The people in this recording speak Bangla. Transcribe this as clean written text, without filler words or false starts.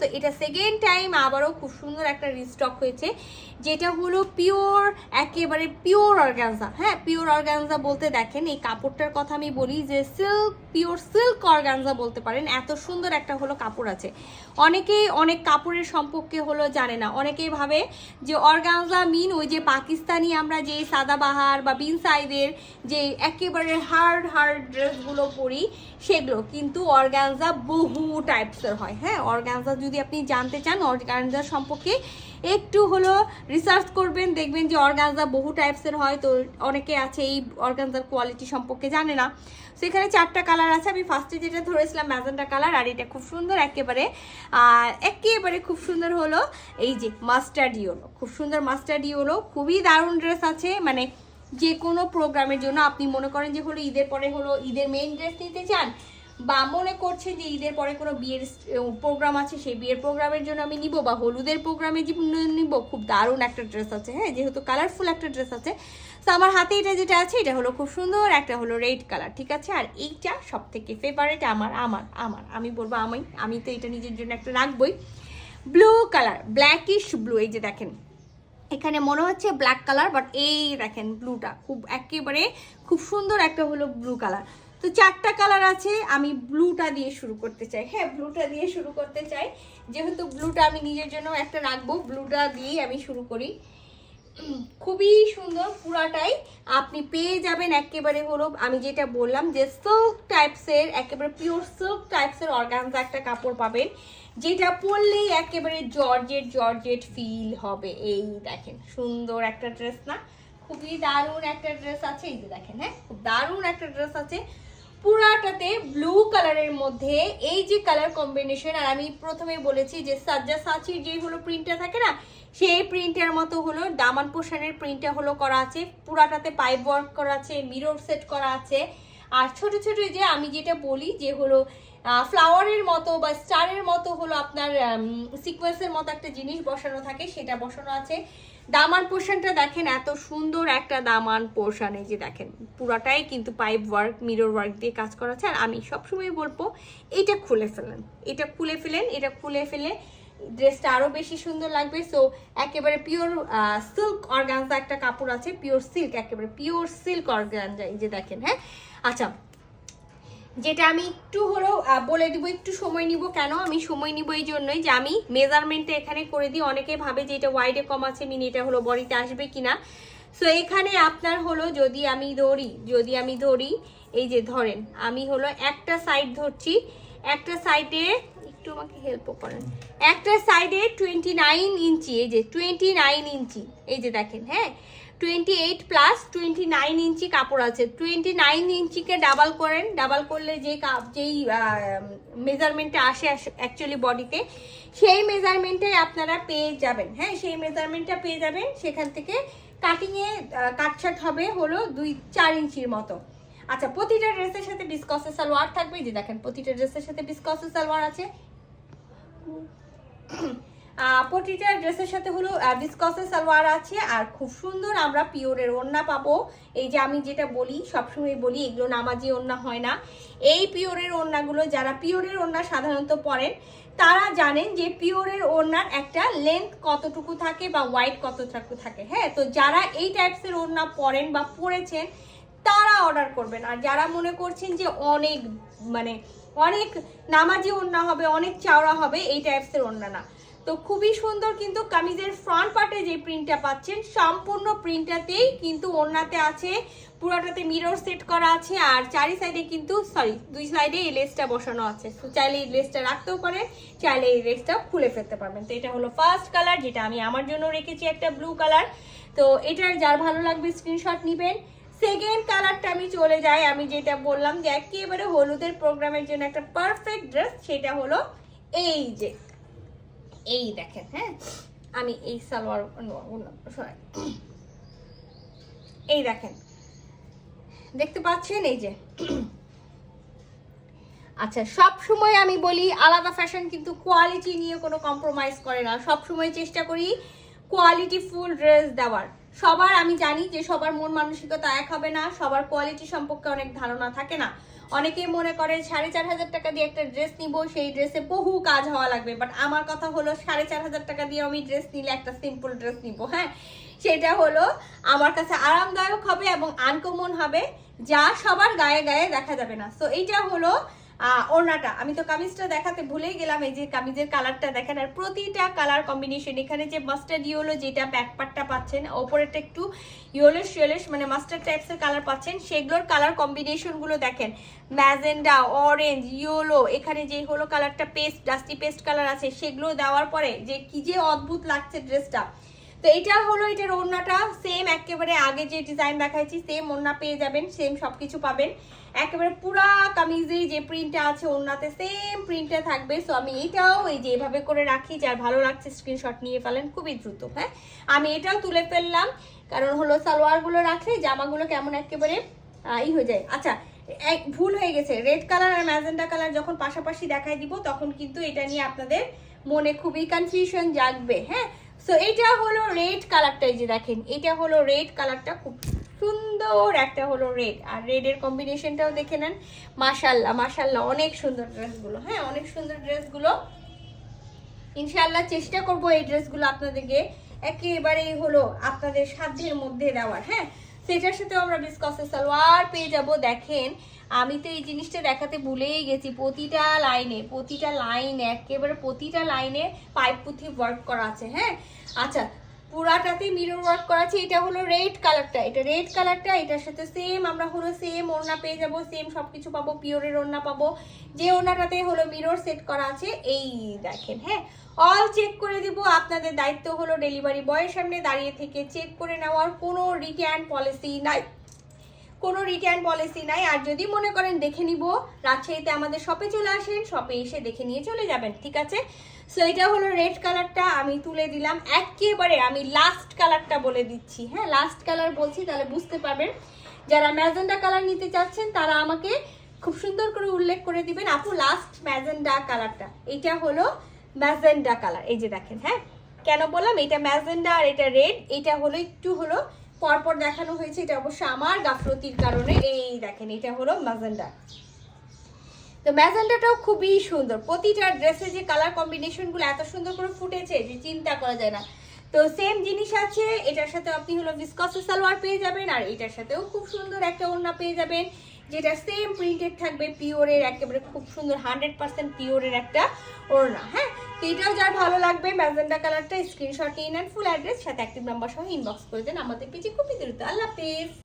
তো এটা সেকেন্ড টাইম আবারও খুব সুন্দর একটা রিস্টক হয়েছে, যেটা হলো পিওর, একেবারে পিওর অর্গানজা। হ্যাঁ, পিওর অর্গানজা বলতে দেখেন এই কাপড়টার কথা আমি বলি যে সিল্ক, পিওর সিল্ক অর্গানজা বলতে পারেন। এত সুন্দর একটা হলো কাপড় আছে। অনেকেই অনেক কাপড়ের সম্পর্কে হলো জানে না, অনেকেই ভাবে যে অর্গানজা মিন ওই যে পাকিস্তানি আমরা যে সাদাবাহার বা বিন সাইদের যে একেবারে হার্ড হার্ড ড্রেসগুলো পরি সেগুলো, কিন্তু অর্গানজা বহু টাইপসের হয়। হ্যাঁ, অর্গানজা যদি আপনি জানতে চান অর্গানজা সম্পর্কে একটু হলো রিসার্চ করবেন, দেখবেন যে অর্গানজা বহু টাইপসের হয়। তো অনেকে আছে এই অর্গানজার কোয়ালিটি সম্পর্কে জানে না। সেখানে 4টা কালার আছে। আমি ফার্স্টে যেটা ধরেছিলাম ম্যাজেন্টা কালার, আর এটা খুব সুন্দর একেবারে, আর একেবারে খুব সুন্দর হলো এই যে মাস্টার্ড ইয়েলো, খুব সুন্দর মাস্টার্ড ইয়েলো, খুবই দারুণ ড্রেস আছে। মানে যে কোনো প্রোগ্রামের জন্য আপনি মনে করেন যে হলো ঈদের পরে হলো ঈদের মেইন ড্রেস নিতে চান, বা মনে করছে যে ঈদের পরে কোনো বিয়ের প্রোগ্রাম আছে, সেই বিয়ের প্রোগ্রামের জন্য আমি নিব, বা হলুদের প্রোগ্রামে নিব, খুব দারুণ একটা ড্রেস আছে। হ্যাঁ, যেহেতু কালারফুল একটা ড্রেস আছে, তো আমার হাতে এটা যেটা আছে এটা হলো খুব সুন্দর একটা হলো রেড কালার, ঠিক আছে। আর এইটা সব থেকে ফেভারিট আমার আমার আমার আমি বলবো আমি তো এটা নিজের জন্য একটা রাখবই। ব্লু কালার, ব্ল্যাকিশ ব্লু, এই যে দেখেন এখানে মনে হচ্ছে ব্ল্যাক কালার, বাট এই দেখেন ব্লুটা খুব একেবারে খুব সুন্দর একটা হলো ব্লু কালার। তো 4টা কালার আছে, আমি ব্লুটা দিয়ে শুরু করতে চাই। হ্যাঁ, ব্লুটা দিয়ে শুরু করতে চাই, যেহেতু ব্লুটা আমি নিজের জন্য একটা রাখবো, ব্লুটা দিয়েই আমি শুরু করি। খুবই সুন্দর পুরাটাই আপনি পেয়ে যাবেন একেবারে হলো আমি যেটা বললাম যে সিল্ক টাইপসের, একেবারে পিওর সিল্ক টাইপসের অর্গানজা একটা কাপড় পাবেন, যেটা পরলেই একেবারে জর্জেট জর্জেট ফিল হবে। এই দেখেন সুন্দর একটা ড্রেস না, খুবই দারুণ একটা ড্রেস আছে। এই যে দেখেন, হ্যাঁ খুব দারুণ একটা ড্রেস আছে পুরাটাতে ব্লু কালারের মধ্যে এই যে কালার কম্বিনেশন। আর আমি প্রথমে বলেছি যে সাজ্জাসাচির যেই হলো প্রিন্টটা থাকে না, সেই প্রিন্টের মতো হলো দামান পোশানের প্রিন্টটা হলো করা আছে, পুরাটাতে পাইপ ওয়ার্ক করা আছে, মিরর সেট করা আছে। আর ছোট ছোট যে আমি যেটা বলি যে হলো ফ্লাওয়ারের মতো বা স্টারের মতো হলো আপনার সিকোয়েন্সের মতো একটা জিনিস বসানো থাকে, সেটা বসানো আছে। দামান পোর্শনটা দেখেন এত সুন্দর একটা দামান পোর্শন, এই যে দেখেন পুরাটাই কিন্তু পাইপ ওয়ার্ক, মিরর ওয়ার্ক দিয়ে কাজ করা আছে। আর আমি সবসময় বলবো এটা খুলে ফেলেন, এটা খুলে ফেলেন, এটা খুলে ফেলে ড্রেসটা আরো বেশি সুন্দর লাগবে। সো একেবারে পিওর সিল্ক অর্গানজা একটা কাপড় আছে, পিওর সিল্ক, একেবারে পিওর সিল্ক অর্গানজা, এই যে দেখেন। হ্যাঁ, আচ্ছা যেটা আমি একটু হলো বলে দিব, একটু সময় নিব। কেন আমি সময় নিব? এই জন্যই যে আমি মেজারমেন্টটা এখানে করে দিই। অনেকে ভাবে যে এটা ওয়াইডে কম আছে, মিনি এটা হলো বডিতে আসবে কিনা। সো এখানে আপনার হলো যদি আমি ধরি এই যে ধরেন আমি হলো একটা সাইড ধরছি, একটা সাইডে একটু আমাকে হেল্পও করেন, একটা সাইডে 29 ইঞ্চি, এই যে 29 ইঞ্চি, এই যে দেখেন। হ্যাঁ, 28 প্লাস 29 ইঞ্চি কাপড় আছে। 29 ইঞ্চিকে ডাবল করেন, ডাবল করলে যেই মেজারমেন্টটা আসে অ্যাকচুয়ালি বডিতে, সেই মেজারমেন্টটাই আপনারা পেয়ে যাবেন। হ্যাঁ, সেই মেজারমেন্টটা পেয়ে যাবেন। সেখান থেকে কাটিংয়ে কাটছাট হবে হলো 2-4 ইঞ্চির মতো। আচ্ছা, প্রতিটা ড্রেসের সাথে বিসকসের সালোয়ার থাকবে, যে দেখেন প্রতিটা ড্রেসের সাথে বিসকসের সালোয়ার আছে। প্রতিটা ড্রেসের সাথে হলো বিসকসের সালোয়ার আছে। আর খুব সুন্দর আমরা পিওরের ওড়না পাবো। এই যে আমি যেটা বলি, সবসময় বলি, এগুলো নামাজি ওড়না হয় না। এই পিওরের ওড়নাগুলো, যারা পিওরের ওড়না সাধারণত পরেন তারা জানেন যে পিওরের ওড়নার একটা লেন্থ কতটুকু থাকে বা ওয়াইড কতটুকু থাকে। হ্যাঁ, তো যারা এই টাইপসের ওড়না পরেন বা পরেছেন তারা অর্ডার করবেন। আর যারা মনে করছেন যে অনেক অনেক নামাজি ওড়না হবে, অনেক চাওড়া হবে, এই টাইপসের ওড়না না। তো খুবই সুন্দর কিন্তু কামিজের ফ্রন্ট পার্টে যে প্রিন্টটা পাচ্ছেন, সম্পূর্ণ প্রিন্টটাতেই কিন্তু ওড়নাতে আছে, পুরোটাতে মিরর সেট করা আছে। আর চারি সাইডে কিন্তু দুই সাইডে এই লেসটা বসানো আছে। তো চাইলে এই লেসটা রাখতেও পারেন, চাইলে এই লেসটা খুলে ফেলতে পারবেন। তো এটা হলো ফার্স্ট কালার, যেটা আমি আমার জন্য রেখেছি একটা ব্লু কালার। তো এটার যার ভালো লাগবে স্ক্রিনশট নেবেন। সেকেন্ড কালারটা আমি চলে যাই, আমি যেটা বললাম যে একেবারে হলুদের প্রোগ্রামের জন্য একটা পারফেক্ট ড্রেস, সেটা হলো এই যে এই দেখেন। হ্যাঁ, আমি এই সালোয়ার এই দেখেন, দেখতে পাচ্ছেন এই যে। আচ্ছা, সব সময় আমি বলি আলাদা ফ্যাশন কিন্তু কোয়ালিটি নিয়ে কোনো কম্প্রোমাইজ করে না। সব সময় চেষ্টা করি কোয়ালিটি ফুল ড্রেস দেওয়ার। সবার আমি জানি যে সবার মন মানসিকতা এক হবে না, সবার কোয়ালিটি সম্পর্কে অনেক ধারণা থাকে না। অনেকেই মনে করেন 4,500 টাকা দিয়ে একটা ড্রেস নিব, সেই ড্রেসে বহু কাজ হওয়া লাগবে, বাট আমার কথা হলো 4,500 টাকা দিয়ে আমি ড্রেস নিলে একটা সিম্পল ড্রেস নিব, হ্যাঁ, সেটা হলো আমার কাছে আরামদায়ক হবে এবং আনকমন হবে, যা সবার গায়ে গায়ে দেখা যাবে না। সো এইটা হলো ওড়নাটা। আমি তো কামিজটা দেখাতে ভুলেই গেলাম, এই যে কামিজের কালারটা দেখেন, আর প্রতিটা কালার কম্বিনেশন, এখানে যে মাস্টার্ড ইয়েলো যেটা ব্যাক পার্টটা পাচ্ছেন, ওপরেরটা একটু ইয়েলোশ ইয়েলোশ মানে মাস্টার্ড টাইপসের কালার পাচ্ছেন, সেগুলোর কালার কম্বিনেশনগুলো দেখেন, ম্যাজেন্ডা, অরেঞ্জ, ইয়েলো, এখানে যে হলো কালারটা পেস্ট, ডাস্টি পেস্ট কালার আছে, সেগুলো দেওয়ার পরে যে কি যে অদ্ভুত লাগছে ড্রেসটা। তো এটা হলো এটার ওড়নাটা, সেম একেবারে আগে যে ডিজাইন দেখাইছি সেম ওড়না পেয়ে যাবেন, সেম সবকিছু পাবেন, একেবারে পুরা কামিজে যে প্রিন্টটা আছে ওড়নাতে সেম প্রিন্টে থাকবে। সো আমি এটাও এই যে এভাবে করে রাখি, যার ভালো লাগছে স্ক্রিনশট নিয়ে ফেলেন খুবই দ্রুত। হ্যাঁ, আমি এটাও তুলে ফেললাম, কারণ হলো সালোয়ারগুলো রাখলে জামাগুলো কেমন একেবারে হয়ে যায়। আচ্ছা, এক ভুল হয়ে গেছে, রেড কালার আর ম্যাজেন্ডা কালার যখন পাশাপাশি দেখাই দিব তখন কিন্তু এটা নিয়ে আপনাদের মনে খুবই কনফিউশন জাগবে। হ্যাঁ, সো এটা হলো রেড কালারটা, এই যে দেখেন এটা হলো রেড কালারটা, খুব সুন্দর একটা হলো রেড, আর রেডের কম্বিনেশনটাও দেখে নেন, মাশাল্লাহ মাশাল্লাহ, অনেক সুন্দর ড্রেসগুলো। হ্যাঁ, অনেক সুন্দর ড্রেসগুলো, ইনশাআল্লাহ চেষ্টা করব এই ড্রেসগুলো আপনাদেরকে একেবারেই হলো আপনাদের সাধ্যের মধ্যে দেওয়ার। হ্যাঁ, সেটার সাথেও আমরা বিস্কসের সালোয়ার পেয়ে যাব। দেখেন আমি তো এই জিনিসটা দেখাতে ভুলেই গেছি, প্রতিটা লাইনে একেবারে প্রতিটা লাইনে পাইপ পুঁথি ওয়ার্ক করা আছে। হ্যাঁ, আচ্ছা, পুরাটাতে মিরর ওয়ার্ক করা আছে। এটা হলো রেড কালারটা, এটা রেড কালারটা, এটার সাথে সেম আমরা হলো সেম ওড়না পেয়ে যাব, সেম সবকিছু পাবো, পিওরের ওড়না পাবো, যে ওড়নাটাতে হলো মিরর সেট করা আছে। এই দেখেন, হ্যাঁ, অল চেক করে দিব, আপনাদের দায়িত্ব হলো ডেলিভারি বয়ের সামনে দাঁড়িয়ে থেকে চেক করে নেওয়ার, কোনো রিটার্ন পলিসি নাই, কোনো রিটার্ন পলিসি নাই। আর যদি মনে করেন দেখে নিব, রাজশাহীতে আমাদের শপে চলে আসেন, শপে এসে দেখে নিয়ে চলে যাবেন, ঠিক আছে। সো এটা হলো রেড কালারটা, আমি তুলে দিলাম একেবারে, আমি লাস্ট কালারটা বলে দিচ্ছি। হ্যাঁ, লাস্ট কালার বলছি তাহলে বুঝতে পারবেন, যারা ম্যাজেন্ডা কালার নিতে চাচ্ছেন তারা আমাকে খুব সুন্দর করে উল্লেখ করে দিবেন, আপু লাস্ট ম্যাজেন্ডা কালারটা, এটা হলো ম্যাজেন্ডা কালার। এই যে দেখেন, হ্যাঁ, কেন বললাম এটা ম্যাজেন্ডা আর এটা রেড, এটা হলো একটু হলো পরপর দেখানো হয়েছে, এটা অবশ্য আমার গাফলতির কারণে। এই দেখেন এটা হলো ম্যাজেন্ডা, তো ম্যাজেন্ডাটাও খুবই সুন্দর, প্রতিটা ড্রেসে যে কালার কম্বিনেশনগুলো এত সুন্দর করে ফুটেছে যে চিন্তা করা যায় না। তো সেম জিনিস আছে, এটার সাথে আপনি হলো ভিসকসের সালোয়ার পেয়ে যাবেন, আর এটার সাথেও খুব সুন্দর একটা ওড়না পেয়ে যাবেন, যেটা সেম প্রিন্টেড থাকবে, পিওরের একেবারে খুব সুন্দর 100% পিওরের একটা ওড়না। হ্যাঁ, তো এটাও যার ভালো লাগবে ম্যাজেন্ডা কালারটা স্ক্রিনশট নিয়ে নেন, ফুল অ্যাড্রেস সাথে অ্যাক্টিভ নাম্বার সহ ইনবক্স করে দেন আমাদের পেজে খুবই দ্রুত। আল্লাহ হাফেজ।